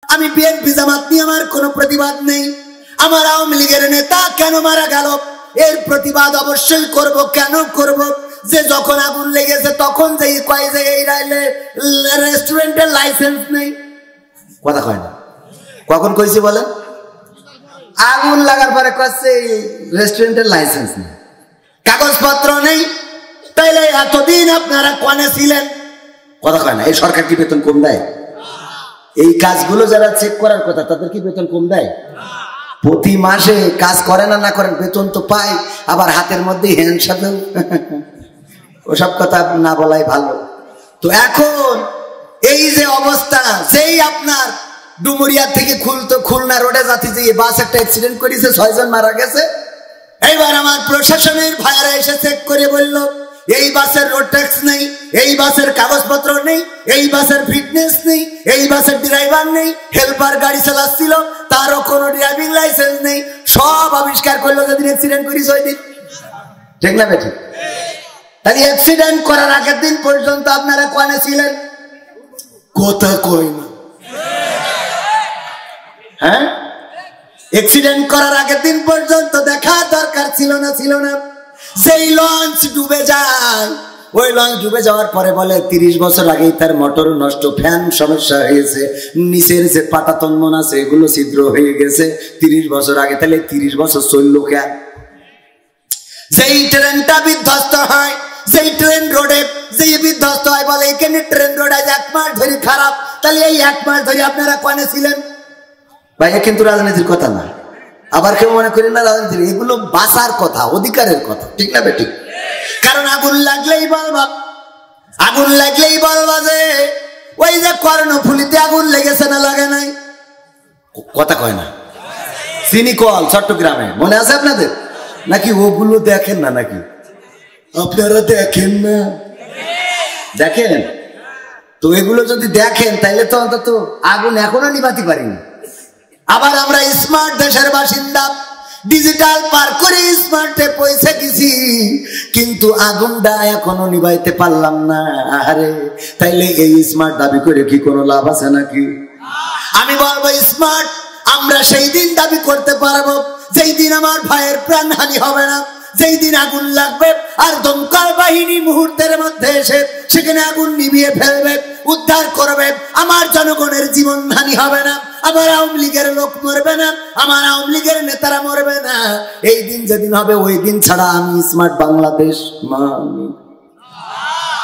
আমি বিএনপি জামাত নিয়ে আমার কোনো প্রতিবাদ নেই। আমার আওয়ামী লীগের নেতা কেন মারা গেল এর প্রতিবাদ অবশ্যই করব। কেন করব? যে যখন আগুন লেগেছে তখন যে কয় যে এই রেস্টুরেন্টের লাইসেন্স নেই, কথা কয় না। কখন কইছি বলেন? আগুন লাগার পরে কইছে রেস্টুরেন্টের লাইসেন্স নেই, কাগজপত্র নেই। তাইলে এতদিন আপনারা কোনে ছিলেন? কথা কয় না। এই সরকার কি বেতন কম দেয়? এই কাজগুলো যারা চেক করার কথা তাদের কি বেতন কম দেয়? প্রতি মাসে কাজ করে না না করেন বেতন তো পায়, আবার হাতের মধ্যে হ্যান্ডসাপেও ওসব কথা না বলাই ভালো। তো এখন এই যে অবস্থা, সেই আপনার ডুমুরিয়া থেকে খুলনা রোডে যাতে যে বাস একটা অ্যাক্সিডেন্ট করেছে, 6 জন মারা গেছে। এইবার আমার প্রশাসনের ভাইরা এসে চেক করে বলল এই বাসের রোড ট্যাক্স নেই, এই বাসের কাগজপত্র নেই, এই বাসের ফিটনেস নেই, এই বাসের ড্রাইভার নেই, হেল্পার গাড়ি চালাচ্ছিল তারও কোনো ড্রাইভিং লাইসেন্স নেই। সব আবিষ্কার করলো যেদিন অ্যাক্সিডেন্ট করিস ওই দিন, ঠিক না বেঠিক? তাহলে অ্যাক্সিডেন্ট করার আগের দিন পর্যন্ত আপনারা কোনে ছিলেন? কথা কই না। হ্যাঁ, অ্যাক্সিডেন্ট করার আগের দিন পর্যন্ত দেখা দরকার ছিল না? ছিল না। যেই লঞ্চ ডুবে যায়, ওই লঞ্চ ডুবে যাওয়ার পরে বলে 30 বছর আগেই তার মোটর নষ্ট, ফ্যান সমস্যা হয়েছে, নিচের যে পাটা তন্মন আছে এগুলো ছিদ্র হয়ে গেছে 30 বছর আগে। তাহলে 30 বছর চললো কেন? যেই ট্রেনটা বিধ্বস্ত হয়, যেই ট্রেন রোডে যেই বিধ্বস্ত হয় বলে এখানে ট্রেন রোড আজ 1 মাস ধরে খারাপ। তাহলে এই 1 মাস ধরে আপনারা কোনে ছিলেন? ভাই কিন্তু রাজনীতির কথা না, আবার কেউ মনে করেন না রাজনীতির, এগুলো বাঁচার কথা, অধিকারের কথা, ঠিক না বেঠিক? কারণ আগুন লাগলেই বলবা, আগুন লাগলেই বলবা যে ওই যে কর্ণফুলিতে আগুন লেগেছে না লাগে নাই, কথা কয় না। সিনিকল চট্টগ্রামে মনে আছে আপনাদের? নাকি ওগুলো দেখেন না? নাকি আপনারা দেখেন না? দেখেন তো। এগুলো যদি দেখেন তাহলে তো অন্তত আগুন এখনো নিভাতে পারিনি। আবার আমরা স্মার্ট দেশের বাসিন্দা, ডিজিটাল পার করে স্মার্টে পৌঁছে গেছি, কিন্তু আগুনটা এখনো নিভাইতে পারলাম না। আরে তাইলে এই স্মার্ট দাবি করে কি কোনো লাভ আছে নাকি? আমি বলবো স্মার্ট আমরা সেই দিন দাবি করতে পারবো যেই দিন আমার ভাইয়ের প্রাণহানি হবে না, যেই দিন আগুন লাগবে আর দমকল বাহিনী মুহূর্তের মধ্যে এসে সেখানে আগুন নিভিয়ে ফেলবে, উদ্ধার করবে, আমার জনগণের জীবনহানি হবে না, আমার আওয়ামী লীগের লোক মরবে না, আমার আওয়ামী লীগের নেতারা মরবে না। এই দিন যেদিন হবে ওই দিন ছাড়া আমি স্মার্ট বাংলাদেশ মানি,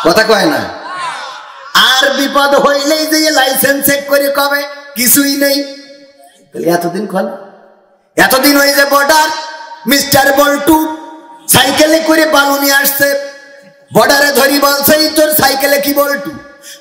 কথা কয় না। আর বিপদ হইলেই যে লাইসেন্স চেক করে কবে কিছুই নেই। এতদিন কোন এতদিন ওই যে বর্ডার মিস্টার বল্টু সাইকেলে করে বালু নিয়ে আসছে, বর্ডারে ধরি বলছে তোর সাইকেলে কি বল্টু?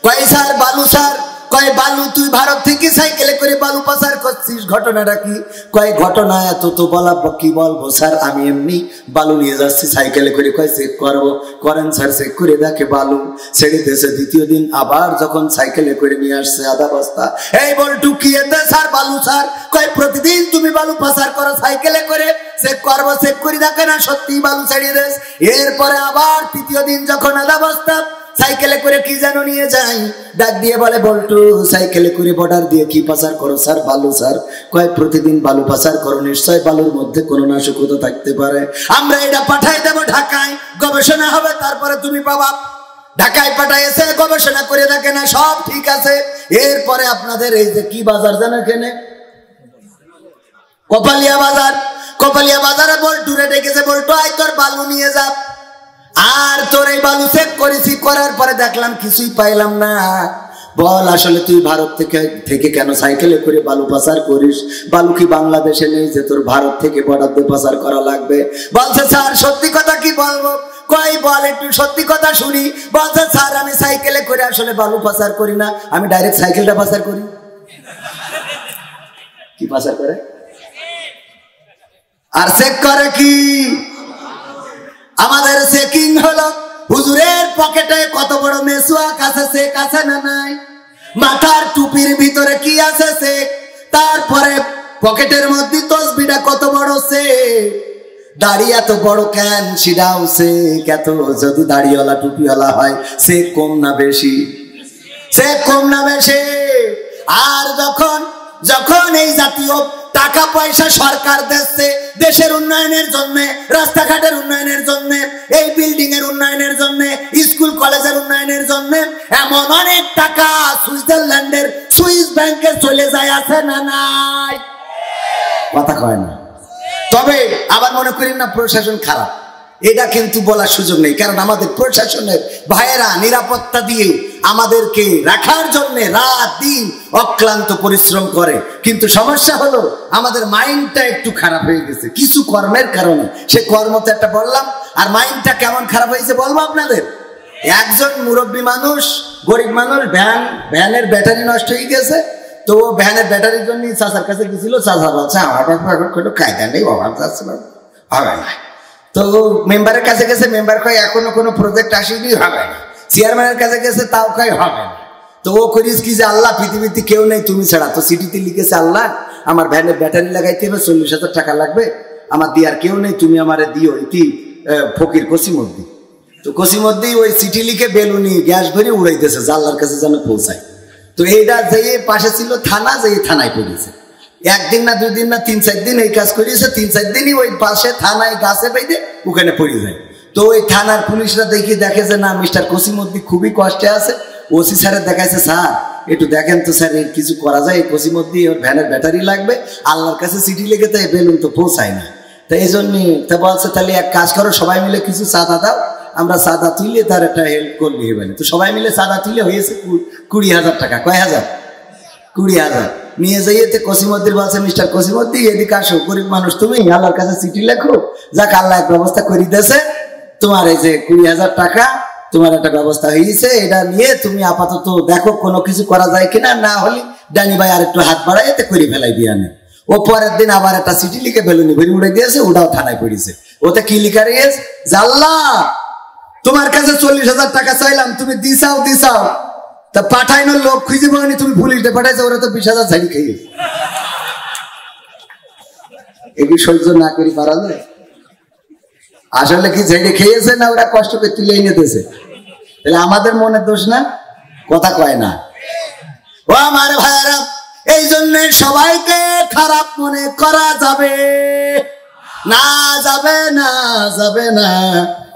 কয় স্যার বালু স্যার। কয় বালু তুই ভারত থেকে সাইকেলে করে বালু পাচার করছিস, ঘটনাটা কি? কয় ঘটনা এত তো বলা কি বলবো স্যার, আমি এমনি বালু নিয়ে যাচ্ছি সাইকেলে করে। কয় চেক করবো, করেন স্যার। চেক করে দেখে বালু ছেড়ে দিয়েছে। দ্বিতীয় দিন আবার যখন সাইকেলে করে নিয়ে আসছে আধা বস্তা, এই বল্টু কি এতে স্যার বালু স্যার? কয় প্রতিদিন তুমি বালু পাচার করো সাইকেলে করে, চেক করবো। চেক করে দেখে না সত্যি বালু ছেড়িয়ে দেশ। এরপরে আবার তৃতীয় দিন যখন আধা বস্তা সাইকেলে করে কি যেন নিয়ে যাই, ডাক দিয়ে বলে বল্টু সাইকেলে করে বর্ডার দিয়ে কি পাচার করো স্যার? বালু স্যার। কয় প্রতিদিন বালু পাচার করো, নিশ্চয় বালুর মধ্যে কোনো নাশকতা থাকতে পারে। আমরা এটা পাঠাই দেবো ঢাকায়, গবেষণা হবে, তারপরে তুমি পাবা। ঢাকায় পাঠাইছে, গবেষণা করে দেখে না সব ঠিক আছে। এরপরে আপনাদের এই যে কি বাজার জানো এখানে, কপালিয়া বাজার, কপালিয়া বাজারে বল্টুরে ডেকেছে, বল্টু আয় তোর বালু নিয়ে যা। আর তোর এই বালু চেক করেছি, করার পরে দেখলাম কিছুই পাইলাম না। বল আসলে তুই ভারত থেকে কেন সাইকেলে করে বালু পাচার করিস? বালু কি বাংলাদেশে নেই যে তোর ভারত থেকে বর্ডার দিয়ে পাচার করা লাগবে? বলছে স্যার সত্যি কথা কি বলবো? কই বল একটু সত্যি কথা শুনি। বলছে স্যার আমি সাইকেলে করে আসলে বালু পাচার করি না, আমি ডাইরেক্ট সাইকেলটা পাচার করি। কি পাচার করে? আর চেক করে কি? আমাদের চেকিং হলো হুজুরের পকেটে কত বড় মেসওয়াক আছে, চেক আছে না নাই? মাথার টুপির ভিতরে কি আছে চেক, তারপরে পকেটের মধ্যে তসবিটা কত বড় চেক, দাড়ি এত বড় কেন সেটাও চেক। এত যদি দাড়িওয়ালা টুপিওয়ালা হয় চেক কম না বেশি? চেক কম না বেশি। আর যখন যখন এই জাতীয় টাকা পয়সা সরকার দিচ্ছে দেশের উন্নয়নের জন্য, রাস্তাঘাটের উন্নয়নের জন্য, এই বিল্ডিং এর উন্নয়নের জন্য, স্কুল কলেজের উন্নয়নের জন্য, এমন অনেক টাকা সুইজারল্যান্ডের সুইস ব্যাংকে চলে যায়, আছে না নাই? কথা কয় না। তবে আবার মনে করেন না প্রশাসন খারাপ, এটা কিন্তু বলার সুযোগ নেই, কারণ আমাদের প্রশাসনের ভাইয়েরা নিরাপত্তা দিয়ে আমাদেরকে রাখার জন্য রাত দিন অক্লান্ত পরিশ্রম করে। কিন্তু সমস্যা হলো আমাদের মাইন্ডটা একটু খারাপ হয়ে গেছে কিছু কর্মের কারণে। সে কর্ম তো একটা বললাম, আর মাইন্ডটা কেমন খারাপ হয়েছে বলবো আপনাদের। একজন মুরব্বী মানুষ, গরিব মানুষ, ভ্যানের ব্যাটারি নষ্ট হয়ে গেছে, তো ভ্যানের ব্যাটারির জন্য চাচার কাছে গেছিল। চাচা বলছে আমার এখন কোনো কায়দা নেই, অভাব যাচ্ছে, হবে না। তো মেম্বারের কাছে গেছে, মেম্বার কয় এখনো কোনো প্রজেক্ট আসেনি, হবে না। চেয়ারম্যানের কাছে গেছে, তাও কয় হবে না। তো ও করিস কি যে আল্লাহ পৃথিবীতে কেউ নেই তুমি ছাড়া। তো সিটিতে লিখেছে আল্লাহ আমার ভ্যানের ব্যাটারি লাগাইতে হবে, 40,000 টাকা লাগবে, আমার দিয়ার কেউ নেই, তুমি আমারে দিও। ইতি ফকির কসিমদ্দি। তো কসিমদ্দি ওই চিঠি লিখে বেলুনি গ্যাস ভরে উড়াইতেছে আল্লাহর কাছে যেন পৌঁছায়। তো এইটা যেয়ে পাশে ছিল থানা, যেয়ে থানায় পড়েছে। একদিন না 2 দিন না 3-4 দিন এই কাজ করিয়েছে। 3-4 দিনই ওই পাশে থানায় গাছে বেঁধে ওখানে পড়ে যায়। তো ওই থানার পুলিশরা দেখে যে না মিস্টার কসিমদ্দি খুবই কষ্টে আছে। ওসি স্যারের দেখাইছে, স্যার একটু দেখেন তো স্যার কিছু করা যায়, এই কসিমদ্দি ওর ভ্যানের ব্যাটারি লাগবে, আল্লাহর কাছে চিঠি লিখে তো বেলুন তো পৌঁছায় না। তো এই জন্যই তা বলছে তাহলে এক কাজ করো, সবাই মিলে কিছু চাঁদা দাও, আমরা চাঁদা তুলে তার একটা হেল্প করলি এবারে। তো সবাই মিলে চাঁদা তুলে হয়েছে 20,000 টাকা। কয় হাজার? 20,000 নিয়ে যাইতে কসিমদ্দির বলছে, মিস্টার কসিমদ্দি এদিকে আসো, গরিব মানুষ তুমি, আল্লাহর কাছে চিঠি লেখো, যাক আল্লাহ এক ব্যবস্থা করে দিয়েছে, তোমার এই যে 20,000 টাকা তোমার একটা ব্যবস্থা হয়েছে, এটা নিয়ে তুমি আপাতত দেখো কোনো কিছু করা যায় কিনা, না হলে ডানি ভাই আর একটু হাত বাড়াই এতে করে ফেলাই দিয়ে আনে। ও পরের দিন আবার একটা চিঠি লিখে বেলুনি ভরি উড়ে দিয়েছে, ওটাও থানায় পড়েছে। ওতে কি লিখা রয়েছে, জাল্লা তোমার কাছে 40,000 টাকা চাইলাম, তুমি দিছাও, তা পাঠাইনো লোক খুঁজে পাওনি, তুমি পুলিশে পাঠাইছো, ওরা তো 20,000 ঝাড়ি খেয়েছে। এগুলি সহ্য না করি পারা যায়? আসলে কি ঝেড়ে খেয়েছে না ওরা কষ্ট করে তুলে এনে দিয়েছে? তাহলে আমাদের মনের দোষ না? কথা কয় না। ও আমার ভাইরা, এই জন্য সবাইকে খারাপ মনে করা যাবে না, যাবে না।